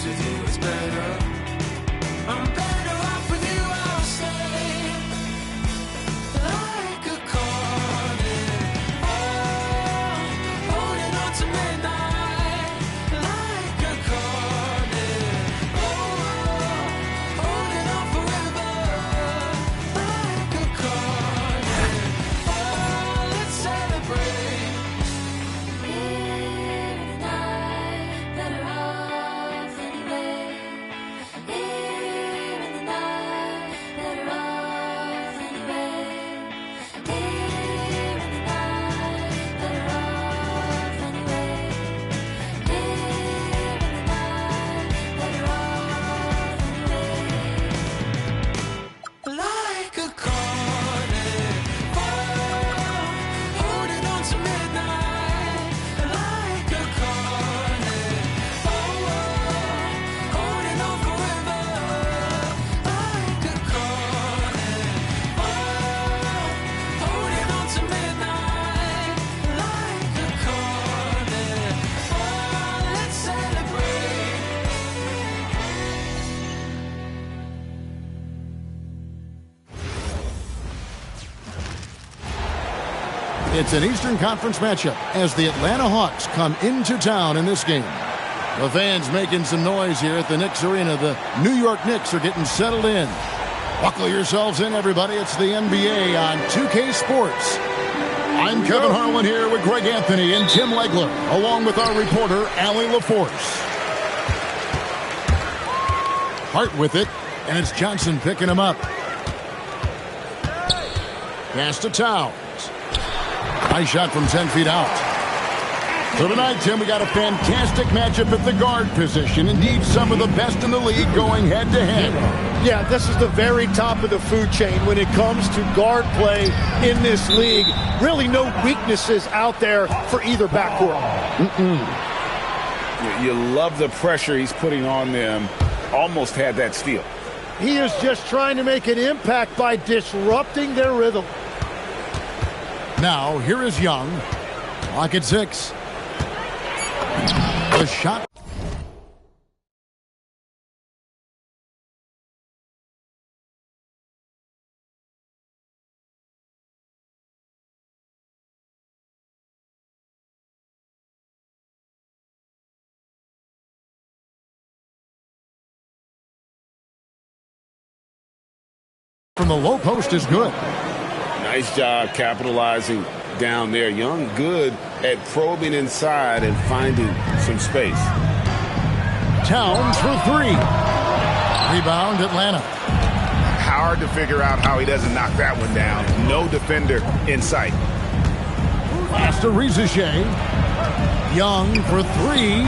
'cause with you it's better. I'm better off with you, I'll stay. Like a carnivore, holding on to midnight. Like a carnivore, holding on forever. Like a carnivore, let's celebrate. If not, better off anyway. Here in the night, better off anyway. Here in the night, better off anyway. Here in the night, better off anyway. Like a carnivore, holding on to midnight. Like a carnivore, holding on forever. Like a carnivore, holding on to midnight. Like a carnivore, let's celebrate. It's an Eastern Conference matchup as the Atlanta Hawks come into town in this game. The fans making some noise here at the Knicks Arena. The New York Knicks are getting settled in. Buckle yourselves in, everybody. It's the NBA on 2K Sports. I'm Kevin Harlan here with Greg Anthony and Tim Legler, along with our reporter, Allie LaForce. Hart with it, and it's Johnson picking him up. Pass to Towns. Nice shot from 10 feet out. So tonight, Tim, we got a fantastic matchup at the guard position. Indeed, some of the best in the league going head-to-head. Yeah, this is the very top of the food chain when it comes to guard play in this league. Really no weaknesses out there for either backcourt. You love the pressure he's putting on them. Almost had that steal. He is just trying to make an impact by disrupting their rhythm. Now, here is Young. Clock at 6. The shot. From the low post is good. Nice job capitalizing down there. Young good at probing inside and finding some space. Towns for 3. Rebound, Atlanta. Hard to figure out how he doesn't knock that one down. No defender in sight. Pass to Rizachet. Young for 3.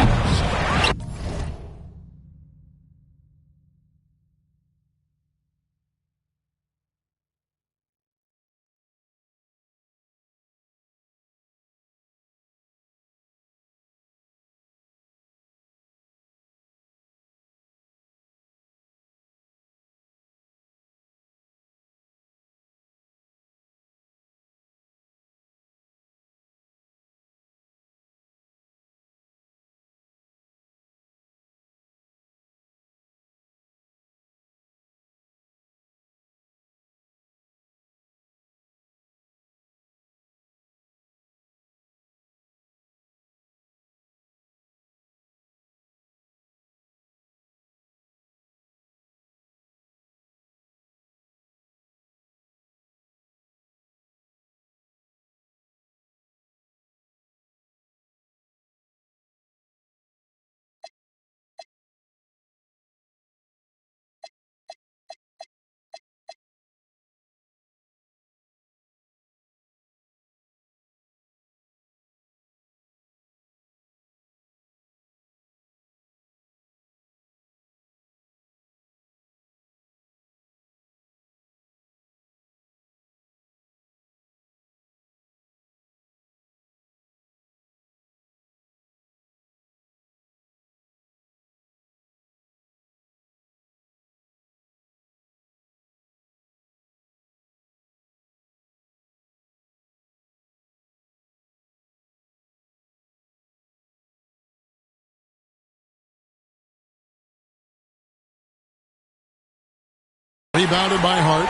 Rebounded by Hart.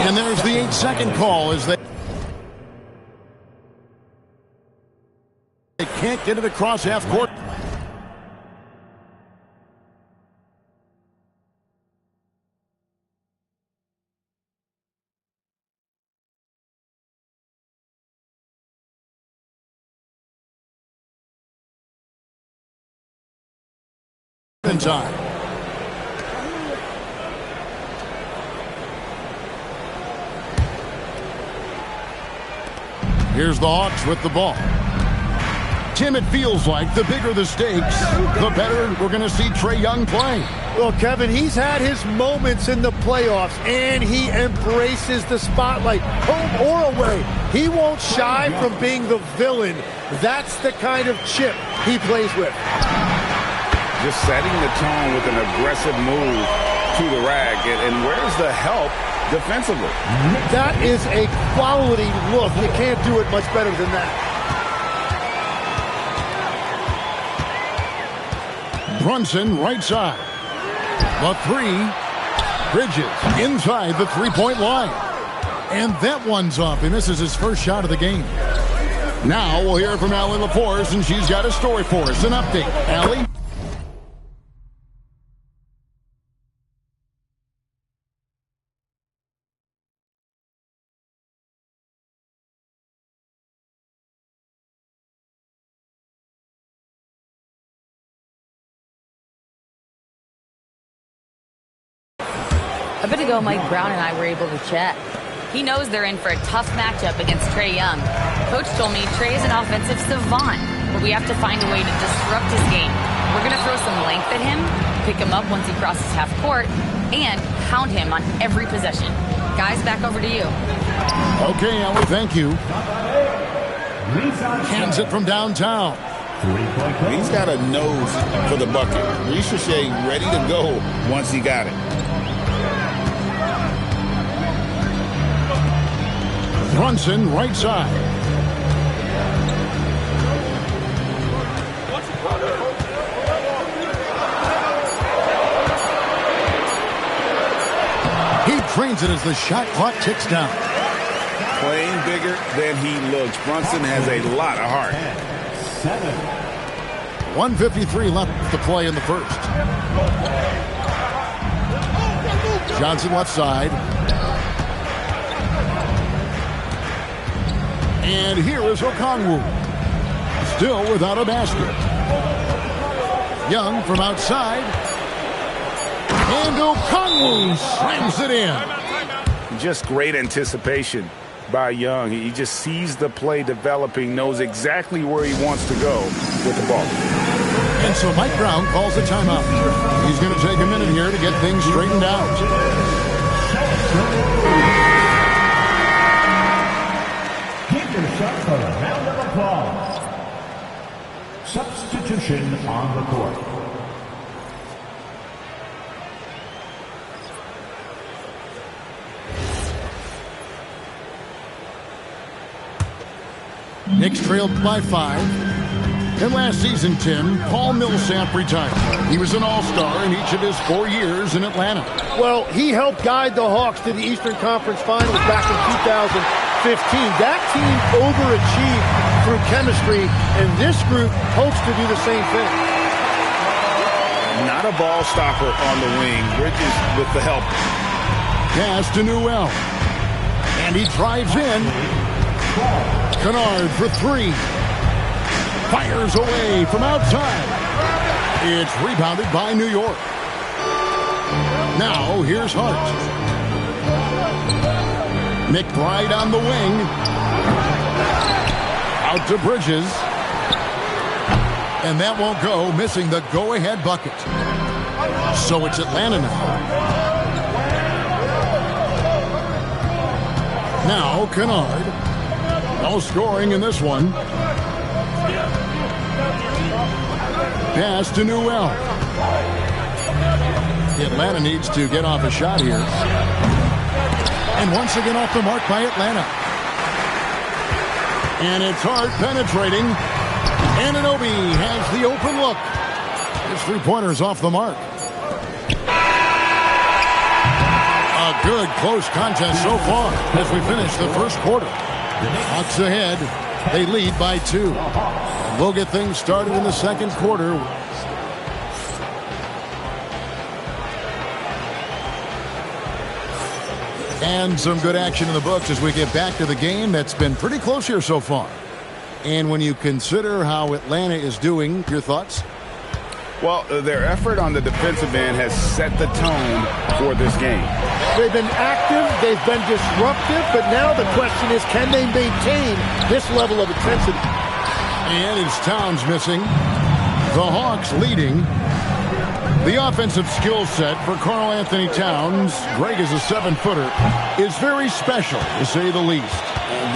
And there's the 8-second call as they can't get it across half court. In time. Here's the Hawks with the ball. Tim, it feels like the bigger the stakes, the better we're going to see Trae Young play. Well, Kevin, he's had his moments in the playoffs, and he embraces the spotlight, home or away. He won't shy from being the villain. That's the kind of chip he plays with. Just setting the tone with an aggressive move to the rack. And where's the help defensively? That is a quality look. You can't do it much better than that. Brunson, right side. The three. Bridges inside the three-point line. And that one's up, and this is his first shot of the game. Now we'll hear from Allie LaForce, and she's got a story for us. An update. Allie? A bit ago, Mike Brown and I were able to chat. He knows they're in for a tough matchup against Trae Young. Coach told me Trae is an offensive savant, but we have to find a way to disrupt his game. We're going to throw some length at him, pick him up once he crosses half court, and hound him on every possession. Guys, back over to you. Okay, Allie, thank you. Hands it from downtown. He's got a nose for the bucket. Ricochet ready to go once he got it. Brunson, right side. He trains it as the shot clock ticks down. Playing bigger than he looks. Brunson has a lot of heart. 1:53 left to play in the first. Johnson left side. And here is Okongwu. Still without a basket. Young from outside. And Okongwu slams it in. Just great anticipation by Young. He just sees the play developing, knows exactly where he wants to go with the ball. And so Mike Brown calls a timeout. He's going to take a minute here to get things straightened out. For a round of applause. Substitution on the court. Knicks trailed by 5. And last season, Tim, Paul Millsap retired. He was an all-star in each of his 4 years in Atlanta. Well, he helped guide the Hawks to the Eastern Conference Finals back in 2015. That team overachieved through chemistry, and this group hopes to do the same thing. Not a ball stopper on the wing. Bridges with the help. Pass to Newell. And he drives in. Kennard for 3. Fires away from outside. It's rebounded by New York. Now here's Hart. McBride on the wing. Out to Bridges. And that won't go, missing the go-ahead bucket. So it's Atlanta now. Now Kennard. No scoring in this one. Pass to Newell. Atlanta needs to get off a shot here. And once again off the mark by Atlanta. And it's Hart penetrating. Anunoby has the open look. His three-pointer's off the mark. A good close contest so far as we finish the first quarter. Hawks ahead. They lead by 2. We'll get things started in the second quarter. And some good action in the books as we get back to the game that's been pretty close here so far. And when you consider how Atlanta is doing, your thoughts? Well, their effort on the defensive end has set the tone for this game. They've been active, they've been disruptive, but now the question is, can they maintain this level of intensity? And it's Towns missing. The Hawks leading. The offensive skill set for Karl Anthony Towns, Greg is a 7-footer, is very special, to say the least.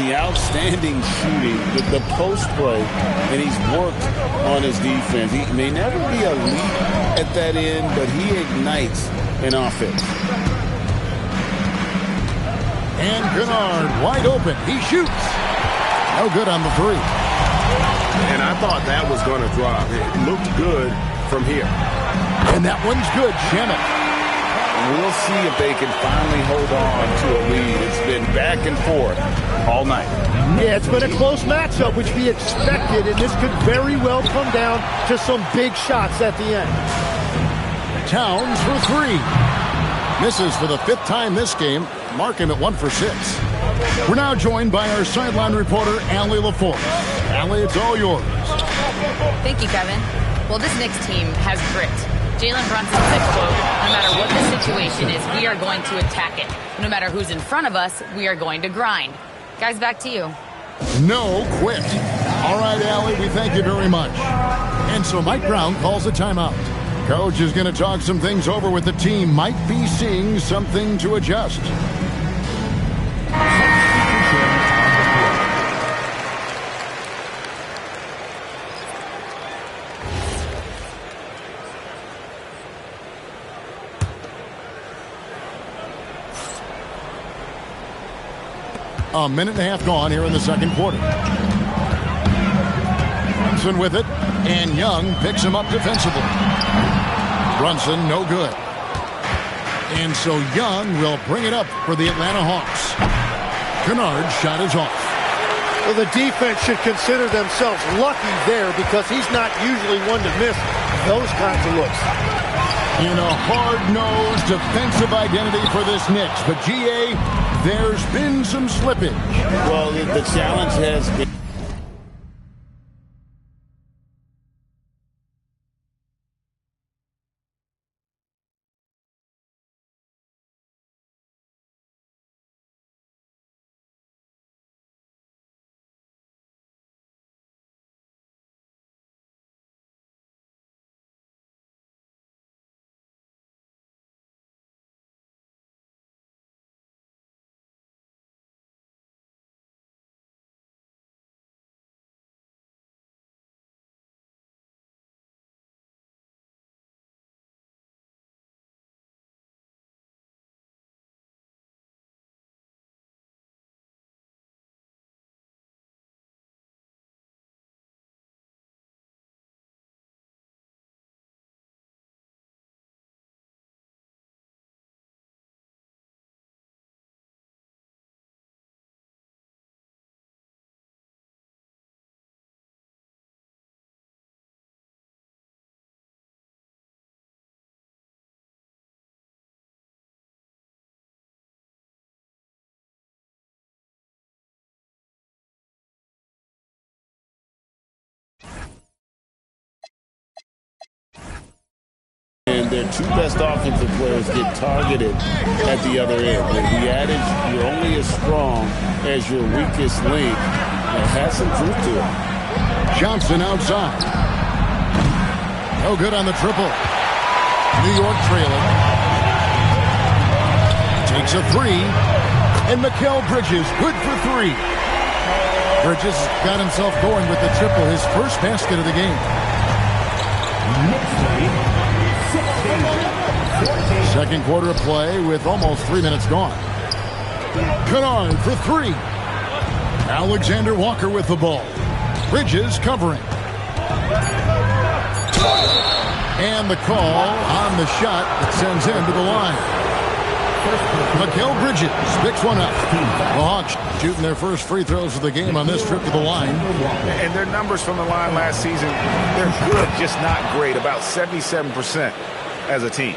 The outstanding shooting, the post play, and he's worked on his defense. He may never be elite at that end, but he ignites an offense. And Kennard wide open. He shoots. No good on the three. And I thought that was going to drop. It looked good from here. And that one's good. Shamet. We'll see if they can finally hold on to a lead. It's been back and forth all night. Yeah, it's been a close matchup, which we expected, and this could very well come down to some big shots at the end. Towns for 3. Misses for the 5th time this game. Mark him at 1 for 6. We're now joined by our sideline reporter, Allie LaForce. Allie, it's all yours. Thank you, Kevin. Well, this Knicks team has grit. Jalen Brunson said, quote, "No matter what the situation is, we are going to attack it. No matter who's in front of us, we are going to grind." Guys, back to you. No quit. All right, Allie, we thank you very much. And so Mike Brown calls a timeout. Coach is going to talk some things over with the team. Might be seeing something to adjust. A minute and a half gone here in the second quarter. Brunson with it, and Young picks him up defensively. Brunson, no good. And so Young will bring it up for the Atlanta Hawks. Kennard's shot is off. Well, the defense should consider themselves lucky there because he's not usually one to miss those kinds of looks. In a hard-nosed defensive identity for this Knicks. But, G.A., there's been some slippage. Well, the challenge has been... And their two best offensive players get targeted at the other end. And the adage, you're only as strong as your weakest link, it has some truth to it. Johnson outside. No good on the triple. New York trailing. Takes a 3. And Mikal Bridges, good for 3. Bridges got himself going with the triple, his first basket of the game. Second quarter of play with almost 3 minutes gone. Kennard for 3. Alexander Walker with the ball. Bridges covering. And the call on the shot that sends him to the line. Mikal Bridges picks one up. The Hawks shooting their first free throws of the game on this trip to the line. And their numbers from the line last season, they're good, just not great. About 77% as a team.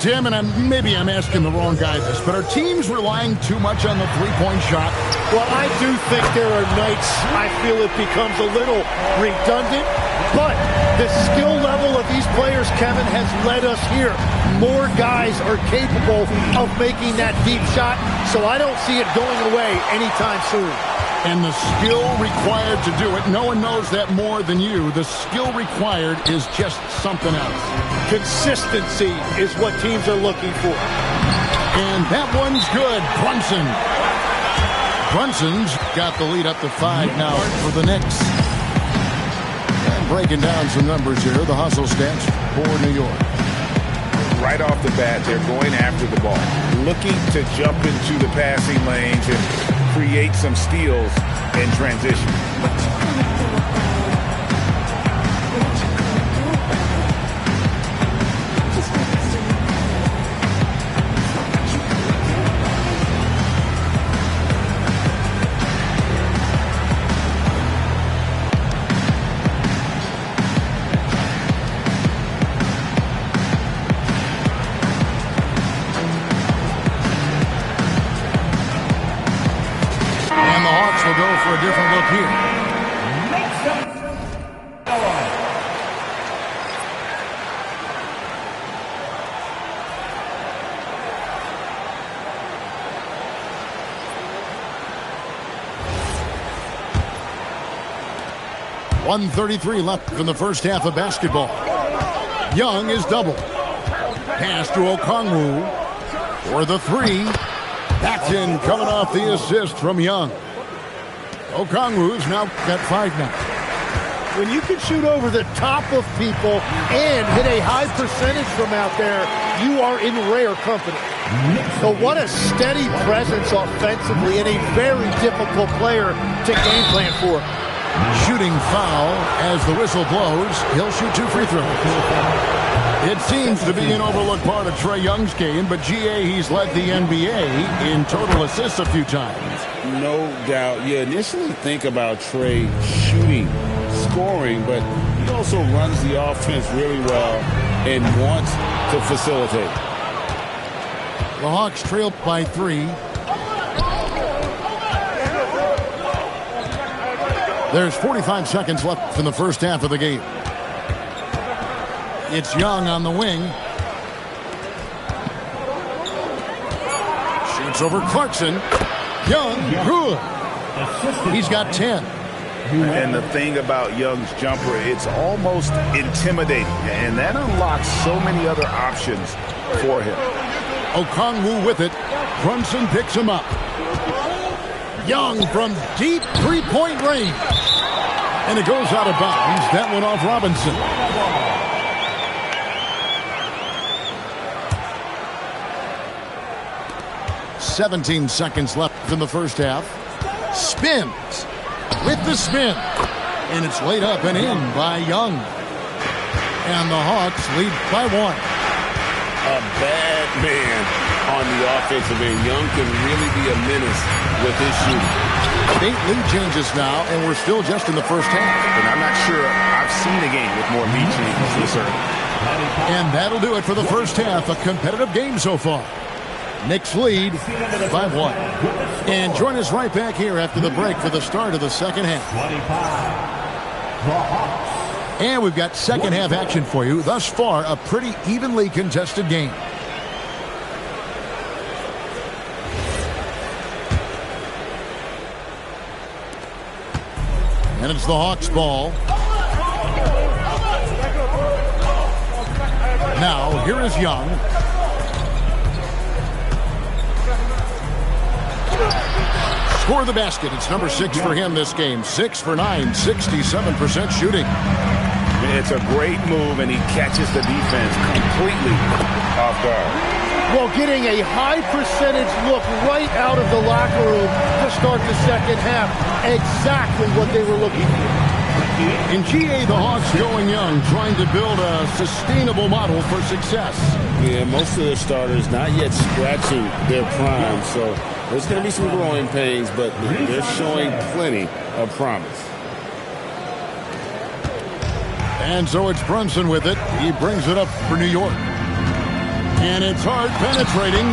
Tim, and maybe I'm asking the wrong guy this, but are teams relying too much on the three-point shot? Well, I do think there are nights I feel it becomes a little redundant, but the skill level of these players, Kevin, has led us here. More guys are capable of making that deep shot, so I don't see it going away anytime soon. And the skill required to do it, no one knows that more than you. The skill required is just something else. Consistency is what teams are looking for. And that one's good. Brunson's got the lead up to 5 now for the Knicks. And breaking down some numbers here, the hustle stats for New York. Right off the bat, they're going after the ball, looking to jump into the passing lanes and create some steals in transition. Will go for a different look here. .133 left in the first half of basketball. Young is doubled. Pass to Okongwu for the three. That's in, coming off the assist from Young. Okongwu's now got 5 now. When you can shoot over the top of people and hit a high percentage from out there, you are in rare company. So what a steady presence offensively and a very difficult player to game plan for. Shooting foul as the whistle blows. He'll shoot 2 free throws. It seems to be an overlooked part of Trae Young's game, but GA, he's led the NBA in total assists a few times. No doubt. You initially think about Trae shooting, scoring, but he also runs the offense really well and wants to facilitate. The Hawks trail by 3. There's 45 seconds left in the first half of the game. It's Young on the wing. Shoots over Clarkson. Young, good. He's got 10. And the thing about Young's jumper, it's almost intimidating, and that unlocks so many other options for him. Okongwu with it. Brunson picks him up. Young from deep three-point range. And it goes out of bounds. That one off Robinson. .17 seconds left in the first half. Spins with the spin. And it's laid up and in by Young. And the Hawks lead by 1. A bad man on the offensive end. Young can really be a menace with his shooting. 8 lead changes now, and we're still just in the first half. And I'm not sure I've seen a game with more lead changes this early. And that'll do it for the first half. A competitive game so far. Knicks lead by 1. And join us right back here after the break for the start of the second half. And we've got second half action for you. Thus far, a pretty evenly contested game. And it's the Hawks ball. Now, here is Young. Score the basket. It's number 6 for him this game. 6 for 9, 67% shooting. It's a great move, and he catches the defense completely off guard. Well, getting a high percentage look right out of the locker room to start the second half. Exactly what they were looking for. In GA, the Hawks going young, trying to build a sustainable model for success. Yeah, most of their starters not yet scratching their prime, so there's going to be some growing pains, but they're showing plenty of promise. And so it's Brunson with it. He brings it up for New York. And it's Hart penetrating.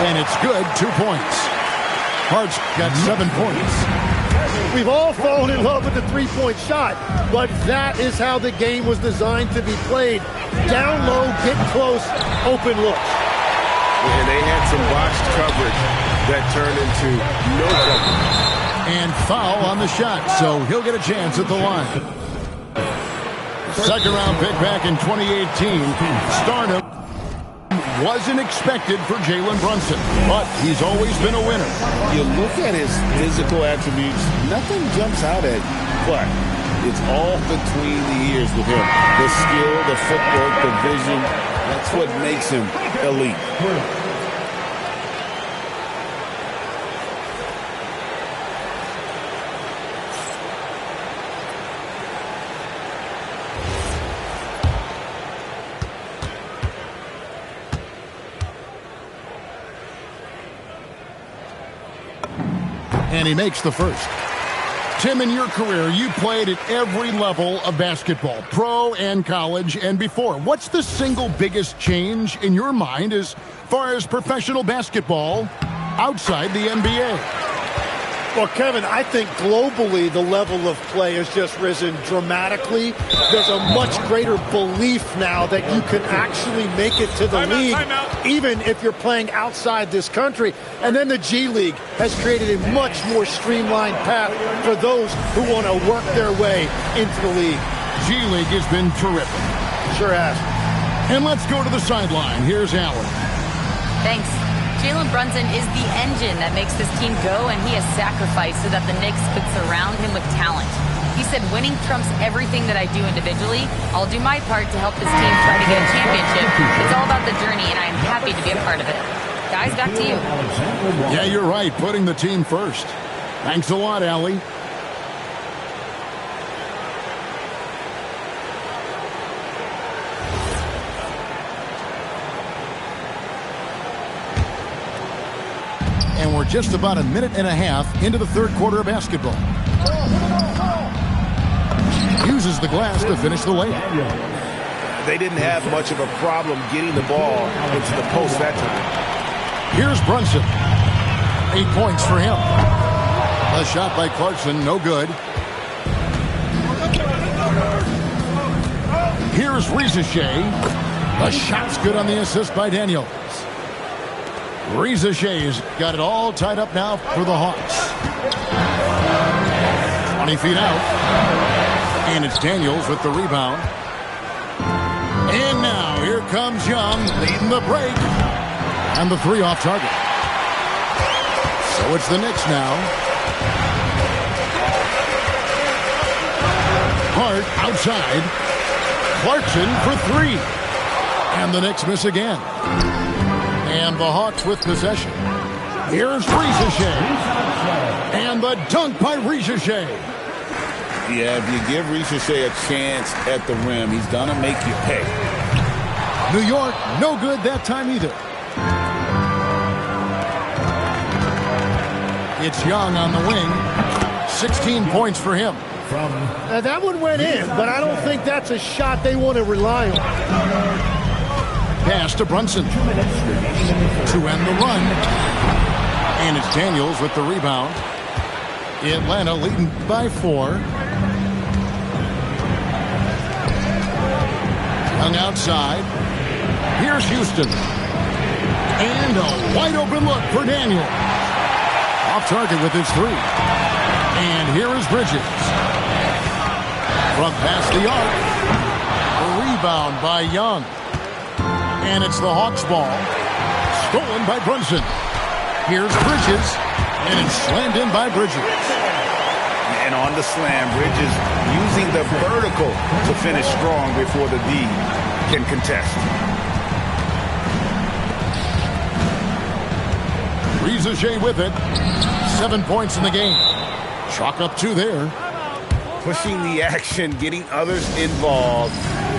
And it's good. 2 points. Hart's got 7 points. We've all fallen in love with the three-point shot, but that is how the game was designed to be played. Down low, get close, open looks. And they had some botched coverage that turned into no coverage. And foul on the shot, so he'll get a chance at the line. Second round pick back in 2018. Stardom wasn't expected for Jalen Brunson, but he's always been a winner. You look at his physical attributes, nothing jumps out at you, but it's all between the ears with him. The skill, the footwork, the vision, that's what makes him elite. And he makes the first. Tim, in your career, you played at every level of basketball, pro and college and before. What's the single biggest change in your mind as far as professional basketball outside the NBA? Well, Kevin, I think globally the level of play has just risen dramatically. There's a much greater belief now that you can actually make it to the league, even if you're playing outside this country. And then the G League has created a much more streamlined path for those who want to work their way into the league. G League has been terrific. Sure has. And let's go to the sideline. Here's Allen. Thanks. Jalen Brunson is the engine that makes this team go, and he has sacrificed so that the Knicks could surround him with talent. He said, winning trumps everything that I do individually. I'll do my part to help this team try to get a championship. It's all about the journey, and I am happy to be a part of it. Guys, back to you. Yeah, you're right. Putting the team first. Thanks a lot, Allie. And we're just about a minute and a half into the third quarter of basketball. Uses the glass to finish the layup. They didn't have much of a problem getting the ball into the post that time. Here's Brunson. 8 points for him. A shot by Clarkson, no good. Here's Rizachet. The shot's good on the assist by Daniels. Rizachet's got it all tied up now for the Hawks. 20 feet out. And it's Daniels with the rebound. And now here comes Young leading the break. And the three off target. So it's the Knicks now. Hart outside. Clarkson for three. And the Knicks miss again. And the Hawks with possession. Here's Rizachet. And the dunk by Rizachet. Yeah, if you give Rizachet a chance at the rim, he's going to make you pay. New York, no good that time either. It's Young on the wing. 16 points for him. Now that one went in, but I don't think that's a shot they want to rely on. Pass to Brunson to end the run. And it's Daniels with the rebound. Atlanta leading by 4. Young outside. Here's Houston. And a wide open look for Daniels. Off target with his 3. And here is Bridges. From past the arc. A rebound by Young. And it's the Hawks ball. Stolen by Brunson. Here's Bridges. And it's slammed in by Bridges. And on the slam, Bridges using the vertical to finish strong before the D can contest. Rizachet with it. 7 points in the game. Chalk up 2 there. pushing the action, getting others involved.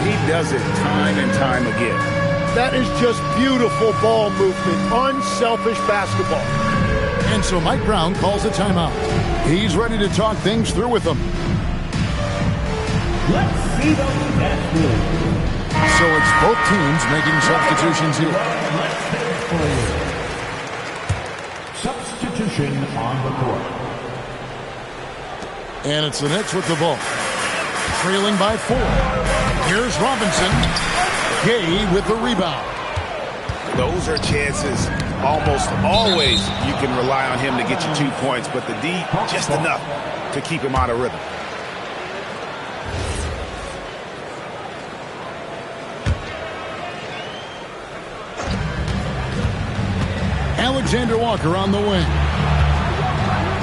He does it time and time again. That is just beautiful ball movement, unselfish basketball. And so Mike Brown calls a timeout. He's ready to talk things through with them. Let's see the best move. So it's both teams making substitutions here. Let's finish for you. Substitution on the court. And it's the Knicks with the ball. Trailing by 4. Here's Robinson. Gay with the rebound. Those are chances almost always you can rely on him to get you 2 points, but the D just enough to keep him out of rhythm. Alexander Walker on the wing.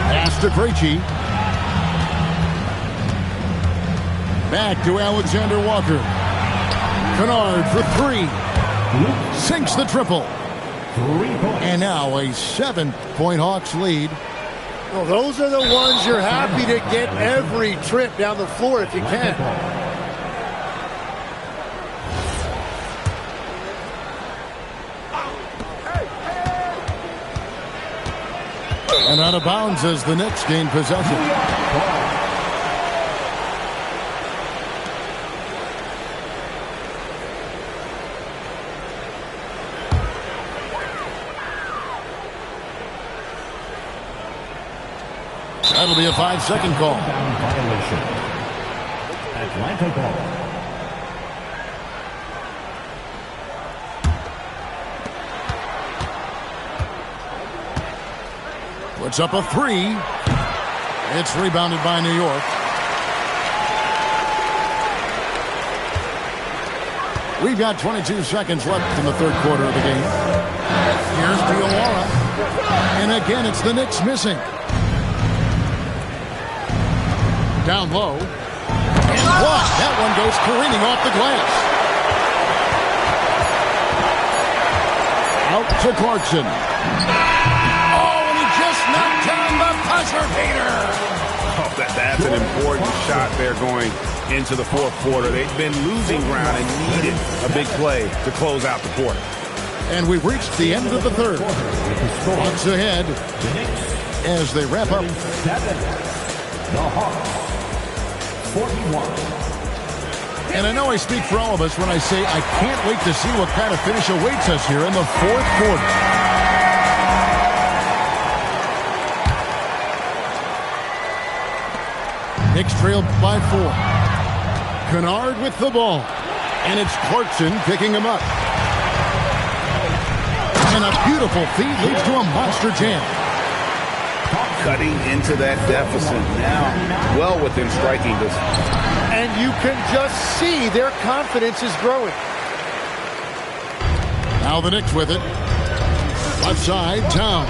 Pass to Krejci. Back to Alexander Walker. Kennard for 3. Sinks the triple. 3 points. And now a 7-point Hawks lead. Well, those are the ones you're happy to get every trip down the floor if you can. And out of bounds as the Knicks gain possession. That'll be a 5-second call. Violation. Atlanta ball. Puts up a 3. It's rebounded by New York. We've got 22 seconds left in the third quarter of the game. Here's Diawara. And again, it's the Knicks missing. Down low. And blocked. That one goes careening off the glass. Out to Clarkson. Oh, and he just knocked down the buzzer beater. Oh, that's an important shot there going into the fourth quarter. They've been losing ground and needed a big play to close out the quarter. And we've reached the end of the third. Hawks ahead as they wrap up. The Hawks. 41. And I know I speak for all of us when I say I can't wait to see what kind of finish awaits us here in the fourth quarter. Knicks trailed by 4. Kennard with the ball. And it's Clarkson picking him up. And a beautiful feed leads to a monster jam. Cutting into that deficit now, well within striking distance. And you can just see their confidence is growing. Now the Knicks with it. Left side, Towns.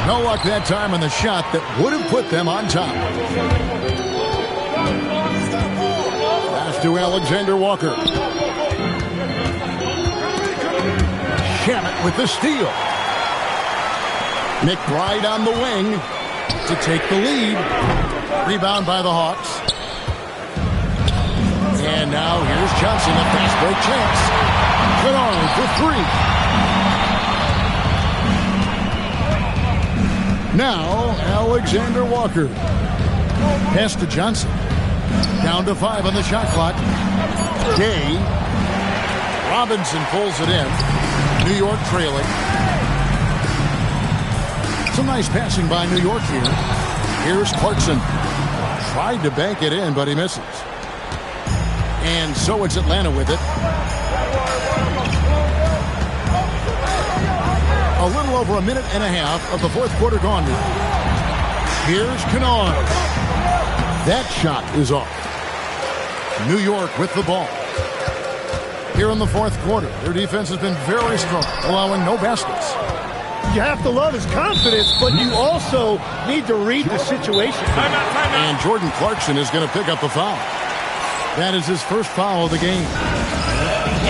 No luck that time on the shot that would have put them on top. Pass to Alexander Walker. Shamet with the steal. McBride on the wing to take the lead. Rebound by the Hawks. And now here's Johnson, a fast break chance. Kennard for 3. Now Alexander Walker. Pass to Johnson. Down to 5 on the shot clock. Gay. Robinson pulls it in. New York trailing. Some nice passing by New York here. Here's Clarkson. Tried to bank it in, but he misses. And so it's Atlanta with it. A little over a minute and a half of the fourth quarter gone now. Here's Kennard. That shot is off. New York with the ball. Here in the fourth quarter, their defense has been very strong, allowing no baskets. You have to love his confidence, but you also need to read the situation. And Jordan Clarkson is going to pick up a foul. That is his first foul of the game.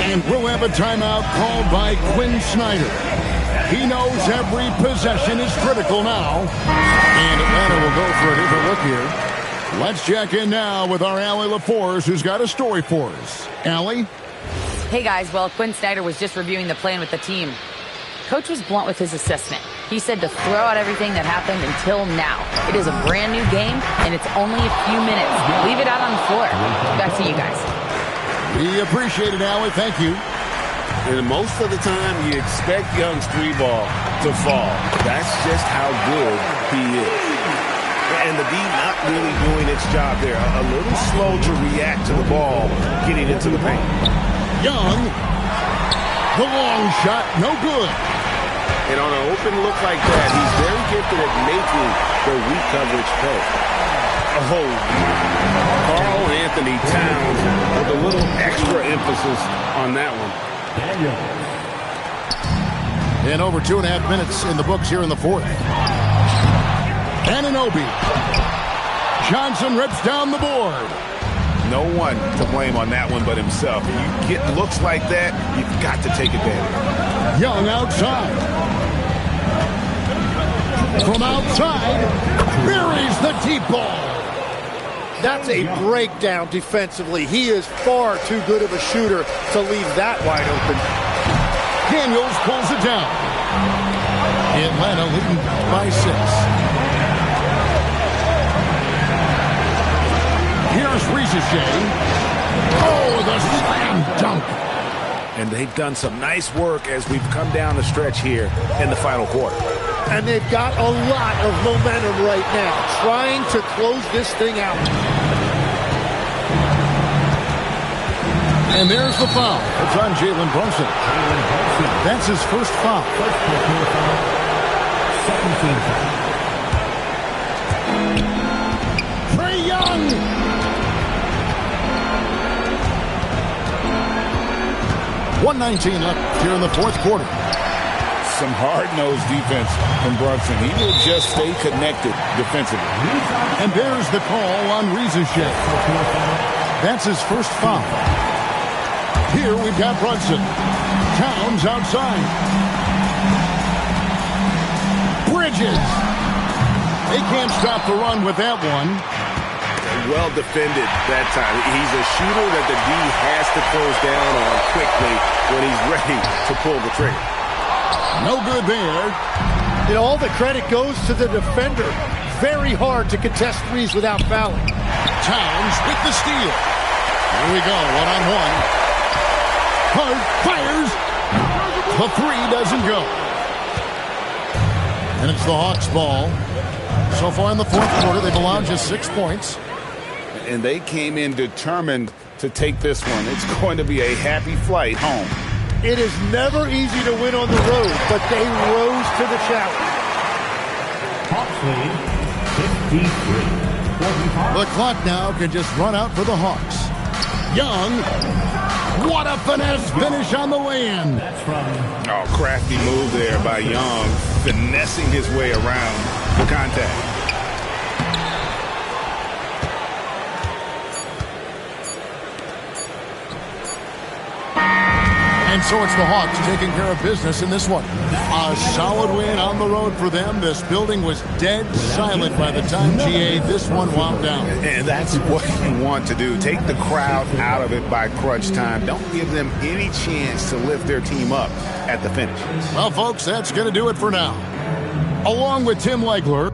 And we'll have a timeout called by Quinn Snyder. He knows every possession is critical now. And Atlanta will go for a different look here. Let's check in now with our Allie LaForce, who's got a story for us. Allie? Hey guys, well, Quinn Snyder was just reviewing the plan with the team. Coach was blunt with his assessment. He said to throw out everything that happened until now. It is a brand new game, and it's only a few minutes. Leave it out on the floor. Back to you guys. We appreciate it, Allie. Thank you. And most of the time, you expect Young's three ball to fall. That's just how good he is. And the D not really doing its job there. A little slow to react to the ball getting into the paint. Young, the long shot, no good. And on an open look like that, he's very gifted at making the weak coverage pay. Oh, Karl Anthony Towns with a little extra emphasis on that one. And over 2.5 minutes in the books here in the fourth. Anunoby. Johnson rips down the board. No one to blame on that one but himself. You get looks like that, you've got to take advantage. Young outside. From outside, buries the deep ball. That's a breakdown defensively. He is far too good of a shooter to leave that wide open. Daniels pulls it down. Atlanta leading by 6. Here's Ricochet. Oh, the slam dunk. And they've done some nice work as we've come down the stretch here in the final quarter. And they've got a lot of momentum right now, trying to close this thing out. And there's the foul. It's on Jalen Brunson. That's his first foul. Trae Young. .119 left here in the fourth quarter. Some hard-nosed defense from Brunson. He will just stay connected defensively. And there's the call on Ricochet. That's his first foul. Here we've got Brunson. Towns outside. Bridges. They can't stop the run with that one. Well defended that time. He's a shooter that the D has to close down on quickly when he's ready to pull the trigger. No good there. And all the credit goes to the defender. Very hard to contest threes without fouling. Towns with the steal. Here we go, one-on-one. Hart fires. The three doesn't go. And it's the Hawks' ball. So far in the fourth quarter, they've allowed just 6 points. And they came in determined to take this one. It's going to be a happy flight home. It is never easy to win on the road, but they rose to the challenge. Hawks lead 53. The clock now can just run out for the Hawks. Young, what a finesse finish on the lay-in. Oh, crafty move there by Young, finessing his way around the contact. And so it's the Hawks taking care of business in this one. A solid win on the road for them. This building was dead silent by the time, GA, this one wound down. And that's what you want to do. Take the crowd out of it by crunch time. Don't give them any chance to lift their team up at the finish. Well, folks, that's going to do it for now. Along with Tim Legler,